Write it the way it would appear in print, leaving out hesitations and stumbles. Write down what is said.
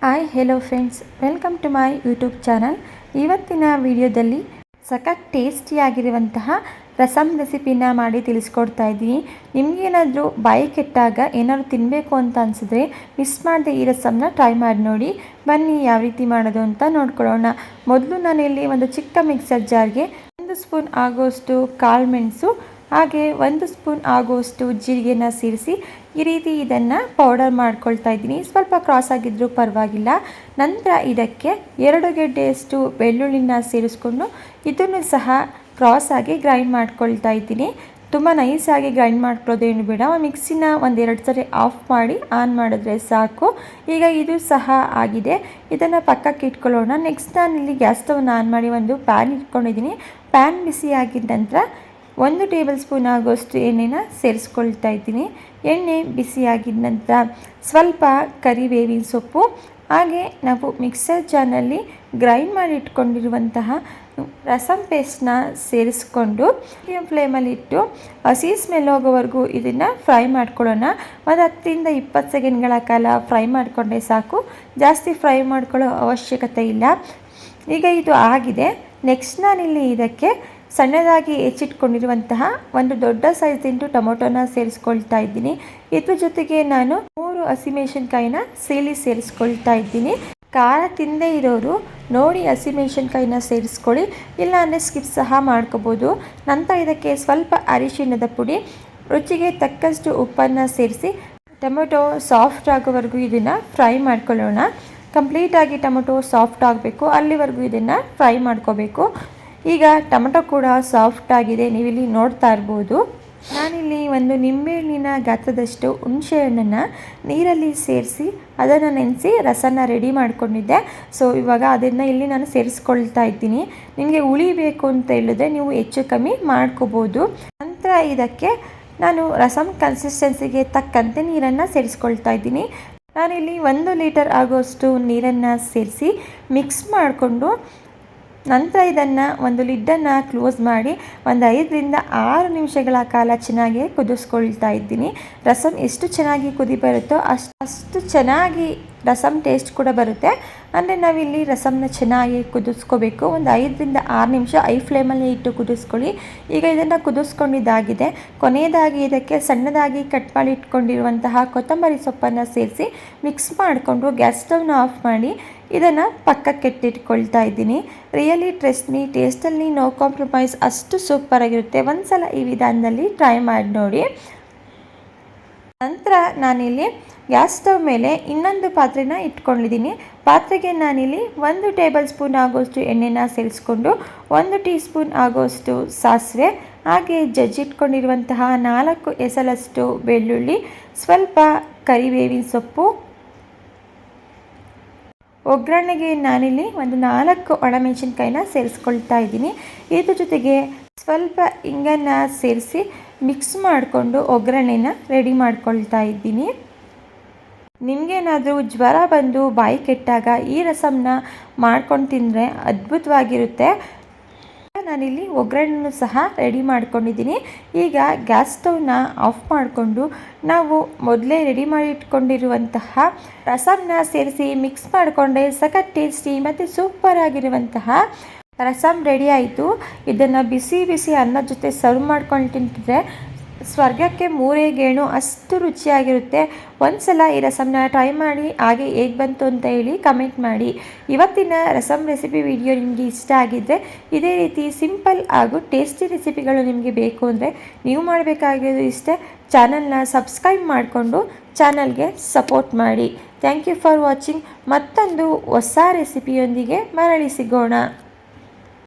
Hi hello friends, welcome to my YouTube channel. ಇವತ್ತಿನ ವಿಡಿಯೋದಲ್ಲಿ ಸಖತ್ ಟೇಸ್ಟಿಯಾಗಿರುವಂತಹ ರಸಮ್ ರೆಸಿಪಿನ ಮಾಡಿ ತಿಳಿಸ್ಕೊಡ್ತಾ ಇದ್ದೀನಿ. ನಿಮಗೇನಾದರೂ ಬಾಯಿ ಕೆಟ್ಟಾಗ ಏನಾದರೂ ತಿನ್ನಬೇಕು ಅಂತ ಅನಿಸಿದ್ರೆ ಮಿಸ್ ಮಾಡದೆ ಈ ರಸಮ್ನ ಟ್ರೈ ಮಾಡಿ ನೋಡಿ. ಬನ್ನಿ ಯಾವ ರೀತಿ ಮಾಡೋದು ಅಂತ ನೋಡ್ಕೊಳ್ಳೋಣ. ಮೊದಲು ನಾನಿಲ್ಲಿ ಒಂದು ಚಿಕ್ಕ ಮಿಕ್ಸರ್ ಜಾರ್ಗೆ 1 ಸ್ಪೂನ್ ಆಗೋಷ್ಟು ಕಾಳು ಮೆಣಸು ಹಾಗೆ 1 ಸ್ಪೂನ್ ಆಗುವಷ್ಟು ಜೀರಿಗೆನ ಸೇರಿಸಿ ಈ ರೀತಿ ಇದನ್ನು ಪೌಡರ್ ಮಾಡ್ಕೊಳ್ತಾ ಇದ್ದೀನಿ. ಸ್ವಲ್ಪ ಕ್ರಾಸ್ ಆಗಿದ್ದರೂ ಪರವಾಗಿಲ್ಲ. ನಂತರ ಇದಕ್ಕೆ 2 ಗೆಡ್ಡೆಯಷ್ಟು ಬೆಳ್ಳುಳ್ಳಿನ ಸೇರಿಸ್ಕೊಂಡು ಇದನ್ನು ಸಹ ಕ್ರಾಸ್ ಆಗಿ ಗ್ರೈಂಡ್ ಮಾಡ್ಕೊಳ್ತಾ ಇದ್ದೀನಿ. ತುಂಬ ನೈಸಾಗಿ ಗ್ರೈಂಡ್ ಮಾಡ್ಕೊಳ್ಳೋದೇನು ಬೇಡ. ಮಿಕ್ಸಿನ 1-2 ಸರಿ ಆಫ್ ಮಾಡಿ ಆನ್ ಮಾಡಿದ್ರೆ ಸಾಕು. ಈಗ ಇದು ಸಹ ಆಗಿದೆ. ಇದನ್ನು ಪಕ್ಕಕ್ಕೆ ಇಟ್ಕೊಳ್ಳೋಣ. ನೆಕ್ಸ್ಟ್ ನಾನಿಲ್ಲಿ ಗ್ಯಾಸ್ ಸ್ಟವ್ನ ಆನ್ ಮಾಡಿ ಒಂದು ಪ್ಯಾನ್ ಇಟ್ಕೊಂಡಿದ್ದೀನಿ. ಪ್ಯಾನ್ ಬಿಸಿ ಆಗಿದ ನಂತರ 1 ಟೇಬಲ್ ಸ್ಪೂನ್ ಆಗೋಷ್ಟು ಎಣ್ಣೆನ ಸೇರಿಸ್ಕೊಳ್ತಾ ಇದ್ದೀನಿ. ಎಣ್ಣೆ ಬಿಸಿಯಾಗಿದ ನಂತರ ಸ್ವಲ್ಪ ಕರಿಬೇವಿನ ಸೊಪ್ಪು ಹಾಗೆ ನಾವು ಮಿಕ್ಸರ್ ಜಾರ್ನಲ್ಲಿ ಗ್ರೈಂಡ್ ಮಾಡಿ ಇಟ್ಕೊಂಡಿರುವಂತಹ ರಸಮ್ ಪೇಸ್ಟ್ನ ಸೇರಿಸ್ಕೊಂಡು ಮೀಡಿಯಮ್ ಫ್ಲೇಮಲ್ಲಿ ಇಟ್ಟು ಹಸಿ ಸ್ಮೆಲ್ ಹೋಗೋವರೆಗೂ ಇದನ್ನು ಫ್ರೈ ಮಾಡ್ಕೊಳ್ಳೋಣ. ಒಂದು 10-20 ಸೆಕೆಂಡ್ಗಳ ಕಾಲ ಫ್ರೈ ಮಾಡಿಕೊಂಡ್ರೆ ಸಾಕು. ಜಾಸ್ತಿ ಫ್ರೈ ಮಾಡ್ಕೊಳ್ಳೋ ಅವಶ್ಯಕತೆ ಇಲ್ಲ. ಈಗ ಇದು ಆಗಿದೆ. ನೆಕ್ಸ್ಟ್ ನಾನಿಲ್ಲಿ ಇದಕ್ಕೆ ಸಣ್ಣದಾಗಿ ಹೆಚ್ಚಿಟ್ಕೊಂಡಿರುವಂತಹ ಒಂದು ದೊಡ್ಡ ಸೈಜಿಂದು ಟೊಮೊಟೊನ ಸೇರಿಸ್ಕೊಳ್ತಾ ಇದ್ದೀನಿ. ಇದ್ರ ಜೊತೆಗೆ ನಾನು 3 ಹಸಿಮೆಣಸಿನ್ಕಾಯಿನ ಸೇರಿಸ್ಕೊಳ್ತಾ ಇದ್ದೀನಿ. ಖಾರ ತಿಂದೇ ಇರೋರು ನೋಡಿ ಹಸಿಮೆಣಸಿನ್ಕಾಯಿನ ಸೇರಿಸ್ಕೊಳ್ಳಿ, ಇಲ್ಲಾಂದರೆ ಸ್ಕಿಪ್ ಸಹ ಮಾಡ್ಕೋಬೋದು. ನಂತರ ಇದಕ್ಕೆ ಸ್ವಲ್ಪ ಅರಿಶಿಣದ ಪುಡಿ, ರುಚಿಗೆ ತಕ್ಕಷ್ಟು ಉಪ್ಪನ್ನು ಸೇರಿಸಿ ಟೊಮೊಟೊ ಸಾಫ್ಟ್ ಆಗೋವರೆಗೂ ಇದನ್ನು ಫ್ರೈ ಮಾಡ್ಕೊಳ್ಳೋಣ. ಕಂಪ್ಲೀಟಾಗಿ ಟೊಮೊಟೊ ಸಾಫ್ಟ್ ಆಗಬೇಕು, ಅಲ್ಲಿವರೆಗೂ ಇದನ್ನು ಫ್ರೈ ಮಾಡ್ಕೋಬೇಕು. ಈಗ ಟೊಮೊಟೊ ಕೂಡ ಸಾಫ್ಟ್ ಆಗಿದೆ, ನೀವಿಲ್ಲಿ ನೋಡ್ತಾ ಇರ್ಬೋದು. ನಾನಿಲ್ಲಿ ಒಂದು ನಿಂಬೆಹಣ್ಣಿನ ಗಾತ್ರದಷ್ಟು ಹುಣಸೆ ಹಣ್ಣನ್ನು ನೀರಲ್ಲಿ ಸೇರಿಸಿ ಅದನ್ನು ನೆನೆಸಿ ರಸನ ರೆಡಿ ಮಾಡ್ಕೊಂಡಿದ್ದೆ. ಸೊ ಇವಾಗ ಅದನ್ನು ಇಲ್ಲಿ ನಾನು ಸೇರಿಸ್ಕೊಳ್ತಾ ಇದ್ದೀನಿ. ನಿಮಗೆ ಹುಳಿ ಬೇಕು ಅಂತ ಹೇಳಿದ್ರೆ ನೀವು ಹೆಚ್ಚು ಕಮ್ಮಿ ಮಾಡ್ಕೋಬೋದು. ನಂತರ ಇದಕ್ಕೆ ನಾನು ರಸಮ್ ಕನ್ಸಿಸ್ಟೆನ್ಸಿಗೆ ತಕ್ಕಂತೆ ನೀರನ್ನು ಸೇರಿಸ್ಕೊಳ್ತಾ ಇದ್ದೀನಿ. ನಾನಿಲ್ಲಿ 1 ಲೀಟರ್ ಆಗೋಷ್ಟು ನೀರನ್ನು ಸೇರಿಸಿ ಮಿಕ್ಸ್ ಮಾಡಿಕೊಂಡು ನಂತರ ಇದನ್ನು ಒಂದು ಲಿಡ್ಡನ್ನು ಕ್ಲೋಸ್ ಮಾಡಿ ಒಂದು 5-6 ನಿಮಿಷಗಳ ಕಾಲ ಚೆನ್ನಾಗಿ ಕುದಿಸ್ಕೊಳ್ತಾ ಇದ್ದೀನಿ. ರಸಮ್ ಎಷ್ಟು ಚೆನ್ನಾಗಿ ಕುದಿ ಬರುತ್ತೋ ಅಷ್ಟು ಚೆನ್ನಾಗಿ ರಸಮ್ ಟೇಸ್ಟ್ ಕೂಡ ಬರುತ್ತೆ. ಅಂದರೆ ನಾವಿಲ್ಲಿ ರಸಮ್ನ ಚೆನ್ನಾಗಿ ಕುದಿಸ್ಕೋಬೇಕು. ಒಂದು 5-6 ನಿಮಿಷ ಐ ಫ್ಲೇಮಲ್ಲಿ ಇಟ್ಟು ಕುದಿಸ್ಕೊಳ್ಳಿ. ಈಗ ಇದನ್ನು ಕುದಿಸ್ಕೊಂಡಿದ್ದಾಗಿದೆ. ಕೊನೆಯದಾಗಿ ಇದಕ್ಕೆ ಸಣ್ಣದಾಗಿ ಕಟ್ ಮಾಡಿ ಇಟ್ಕೊಂಡಿರುವಂತಹ ಕೊತ್ತಂಬರಿ ಸೊಪ್ಪನ್ನು ಸೇರಿಸಿ ಮಿಕ್ಸ್ ಮಾಡಿಕೊಂಡು ಗ್ಯಾಸ್ ಸ್ಟವ್ನ ಆಫ್ ಮಾಡಿ ಇದನ್ನು ಪಕ್ಕಕ್ಕೆ ಇಟ್ಕೊಳ್ತಾ ಇದ್ದೀನಿ. ರಿಯಲಿ ಟ್ರಸ್ಟ್ ಮೀ, ಟೇಸ್ಟಲ್ಲಿ ನೋ ಕಾಂಪ್ರಮೈಸ್, ಅಷ್ಟು ಸೂಪರಾಗಿರುತ್ತೆ. ಒಂದ್ಸಲ ಈ ವಿಧಾನದಲ್ಲಿ ಟ್ರೈ ಮಾಡಿ ನೋಡಿ. ನಂತರ ನಾನಿಲ್ಲಿ ಗ್ಯಾಸ್ ಸ್ಟವ್ ಮೇಲೆ ಇನ್ನೊಂದು ಪಾತ್ರೆನ ಇಟ್ಕೊಂಡಿದ್ದೀನಿ. ಪಾತ್ರೆಗೆ ನಾನಿಲ್ಲಿ 1 ಟೇಬಲ್ ಸ್ಪೂನ್ ಆಗೋಷ್ಟು ಎಣ್ಣೆನ ಸೇರಿಸ್ಕೊಂಡು 1 ಟೀ ಸ್ಪೂನ್ ಆಗೋಷ್ಟು ಸಾಸಿವೆ ಹಾಗೆ ಜಜ್ಜಿಟ್ಕೊಂಡಿರುವಂತಹ 4 ಎಸಳಷ್ಟು ಬೆಳ್ಳುಳ್ಳಿ, ಸ್ವಲ್ಪ ಕರಿಬೇವಿನ ಸೊಪ್ಪು, ಒಗ್ಗರಣೆಗೆ ನಾನಿಲ್ಲಿ ಒಂದು 4 ಒಣಮೆಣಸಿನ್ಕಾಯಿನ ಸೇರಿಸ್ಕೊಳ್ತಾ ಇದ್ದೀನಿ. ಇದ್ರ ಜೊತೆಗೆ ಸ್ವಲ್ಪ ಇಂಗನ್ನು ಸೇರಿಸಿ ಮಿಕ್ಸ್ ಮಾಡಿಕೊಂಡು ಒಗ್ಗರಣೆನ ರೆಡಿ ಮಾಡ್ಕೊಳ್ತಾ ಇದ್ದೀನಿ. ನಿಮಗೇನಾದರೂ ಜ್ವರ ಬಂದು ಬಾಯಿ ಕೆಟ್ಟಾಗ ಈ ರಸಮ್ನ ಮಾಡ್ಕೊಂಡು ತಿಂದರೆ ಅದ್ಭುತವಾಗಿರುತ್ತೆ. ನಾನಿಲ್ಲಿ ಒಗ್ಗರಣೆನೂ ಸಹ ರೆಡಿ ಮಾಡ್ಕೊಂಡಿದ್ದೀನಿ. ಈಗ ಗ್ಯಾಸ್ ಸ್ಟವ್ನ ಆಫ್ ಮಾಡಿಕೊಂಡು ನಾವು ಮೊದಲೇ ರೆಡಿ ಮಾಡಿ ಇಟ್ಕೊಂಡಿರುವಂತಹ ರಸಮ್ನ ಸೇರಿಸಿ ಮಿಕ್ಸ್ ಮಾಡಿಕೊಂಡ್ರೆ ಸಖತ್ ಟೇಸ್ಟಿ ಮತ್ತು ಸೂಪರ್ ಆಗಿರುವಂತಹ ರಸಮ್ ರೆಡಿ ಆಯಿತು. ಇದನ್ನು ಬಿಸಿ ಬಿಸಿ ಅನ್ನದ ಜೊತೆ ಸರ್ವ್ ಮಾಡ್ಕೊಂಡು ತಿಂತಿದ್ರೆ ಸ್ವರ್ಗಕ್ಕೆ 3 ಗೇಣು, ಅಷ್ಟು ರುಚಿಯಾಗಿರುತ್ತೆ. ಒಂದ್ಸಲ ಈ ರಸಮ್ನ ಟ್ರೈ ಮಾಡಿ ಹಾಗೆ ಹೇಗೆ ಬಂತು ಅಂತ ಹೇಳಿ ಕಮೆಂಟ್ ಮಾಡಿ. ಇವತ್ತಿನ ರಸಮ್ ರೆಸಿಪಿ ವಿಡಿಯೋ ನಿಮಗೆ ಇಷ್ಟ ಆಗಿದ್ದರೆ ಇದೇ ರೀತಿ ಸಿಂಪಲ್ ಹಾಗೂ ಟೇಸ್ಟಿ ರೆಸಿಪಿಗಳು ನಿಮಗೆ ಬೇಕು ಅಂದರೆ ನೀವು ಮಾಡಬೇಕಾಗಿರೋದು ಇಷ್ಟೇ, ಚಾನಲ್ನ ಸಬ್ಸ್ಕ್ರೈಬ್ ಮಾಡಿಕೊಂಡು ಚಾನಲ್ಗೆ ಸಪೋರ್ಟ್ ಮಾಡಿ. Thank you for watching. ಮತ್ತೊಂದು ಹೊಸ ರೆಸಿಪಿಯೊಂದಿಗೆ ಮರಳಿ ಸಿಗೋಣ.